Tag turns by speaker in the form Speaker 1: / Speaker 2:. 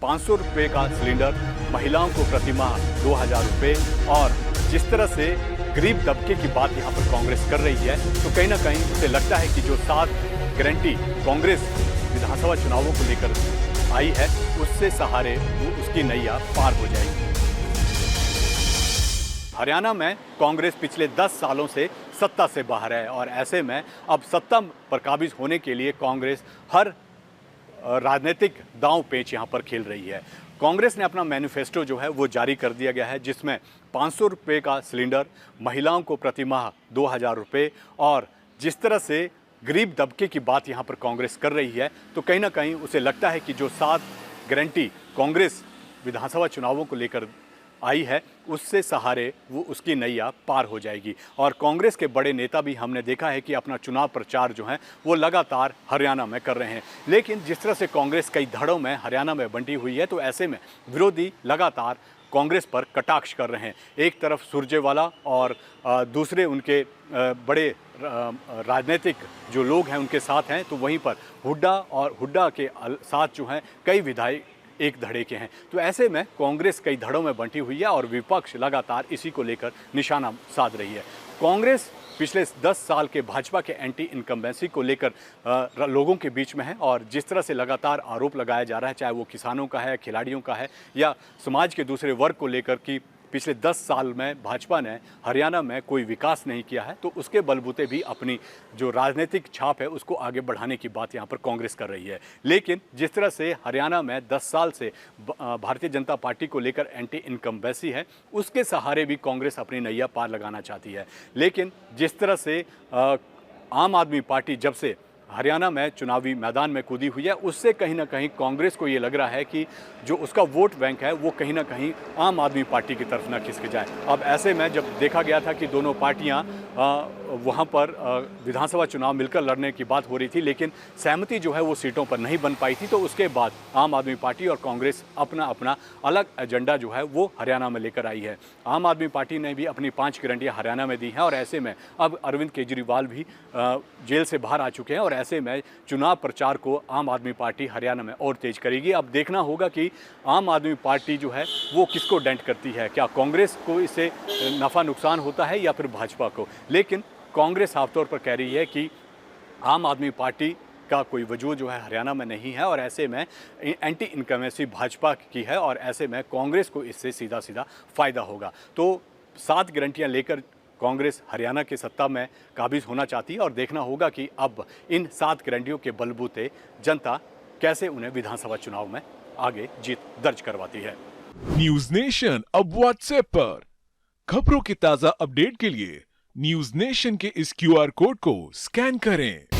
Speaker 1: 500 रुपये का सिलेंडर, महिलाओं को प्रतिमाह 2000 रुपये और जिस तरह से गरीब तबके की बात यहाँ पर कांग्रेस कर रही है, तो कहीं ना कहीं उसे लगता है कि जो 7 गारंटी कांग्रेस विधानसभा चुनावों को लेकर आई है, उससे सहारे वो उसकी नैया पार हो जाएगी। हरियाणा में कांग्रेस पिछले 10 सालों से सत्ता से बाहर है और ऐसे में अब सत्ता पर काबिज होने के लिए कांग्रेस हर राजनीतिक दांव पेच यहाँ पर खेल रही है। कांग्रेस ने अपना मैनिफेस्टो जो है वो जारी कर दिया गया है, जिसमें 500 रुपये का सिलेंडर, महिलाओं को प्रतिमाह 2000 रुपये और जिस तरह से गरीब तबके की बात यहाँ पर कांग्रेस कर रही है, तो कहीं ना कहीं उसे लगता है कि जो 7 गारंटी कांग्रेस विधानसभा चुनावों को लेकर आई है, उससे सहारे वो उसकी नैया पार हो जाएगी। और कांग्रेस के बड़े नेता भी हमने देखा है कि अपना चुनाव प्रचार जो है वो लगातार हरियाणा में कर रहे हैं। लेकिन जिस तरह से कांग्रेस कई धड़ों में हरियाणा में बंटी हुई है, तो ऐसे में विरोधी लगातार कांग्रेस पर कटाक्ष कर रहे हैं। एक तरफ सुरजेवाला और दूसरे उनके बड़े राजनीतिक जो लोग हैं उनके साथ हैं, तो वहीं पर हुड्डा और हुड्डा के साथ जो हैं कई विधायक एक धड़े के हैं। तो ऐसे में कांग्रेस कई धड़ों में बंटी हुई है और विपक्ष लगातार इसी को लेकर निशाना साध रही है। कांग्रेस पिछले 10 साल के भाजपा के एंटी इनकम्बेंसी को लेकर लोगों के बीच में है और जिस तरह से लगातार आरोप लगाया जा रहा है, चाहे वो किसानों का है, खिलाड़ियों का है या समाज के दूसरे वर्ग को लेकर कि पिछले 10 साल में भाजपा ने हरियाणा में कोई विकास नहीं किया है, तो उसके बलबूते भी अपनी जो राजनीतिक छाप है उसको आगे बढ़ाने की बात यहाँ पर कांग्रेस कर रही है। लेकिन जिस तरह से हरियाणा में 10 साल से भारतीय जनता पार्टी को लेकर एंटी इनकम्बेंसी है, उसके सहारे भी कांग्रेस अपनी नैया पार लगाना चाहती है। लेकिन जिस तरह से आम आदमी पार्टी जब से हरियाणा में चुनावी मैदान में कूदी हुई है, उससे कहीं ना कहीं कांग्रेस को ये लग रहा है कि जो उसका वोट बैंक है वो कहीं ना कहीं आम आदमी पार्टी की तरफ ना खिसक जाए। अब ऐसे में जब देखा गया था कि दोनों पार्टियां वहां पर विधानसभा चुनाव मिलकर लड़ने की बात हो रही थी, लेकिन सहमति जो है वो सीटों पर नहीं बन पाई थी, तो उसके बाद आम आदमी पार्टी और कांग्रेस अपना अपना अलग एजेंडा जो है वो हरियाणा में लेकर आई है। आम आदमी पार्टी ने भी अपनी 5 गारंटियाँ हरियाणा में दी हैं और ऐसे में अब अरविंद केजरीवाल भी जेल से बाहर आ चुके हैं और ऐसे में चुनाव प्रचार को आम आदमी पार्टी हरियाणा में और तेज करेगी। अब देखना होगा कि आम आदमी पार्टी जो है वो किसको डेंट करती है, क्या कांग्रेस को इससे नफ़ा नुकसान होता है या फिर भाजपा को। लेकिन कांग्रेस साफ तौर पर कह रही है कि आम आदमी पार्टी का कोई वजूद जो है हरियाणा में नहीं है और ऐसे में एंटी इनकम्बेंसी भाजपा की है और ऐसे में कांग्रेस को इससे सीधा सीधा फ़ायदा होगा। तो 7 गारंटियाँ लेकर कांग्रेस हरियाणा की सत्ता में काबिज होना चाहती है और देखना होगा कि अब इन 7 गारंटियों के बलबूते जनता कैसे उन्हें विधानसभा चुनाव में आगे जीत दर्ज करवाती है।
Speaker 2: न्यूज नेशन अब व्हाट्सएप पर खबरों के ताजा अपडेट के लिए न्यूज नेशन के इस QR कोड को स्कैन करें।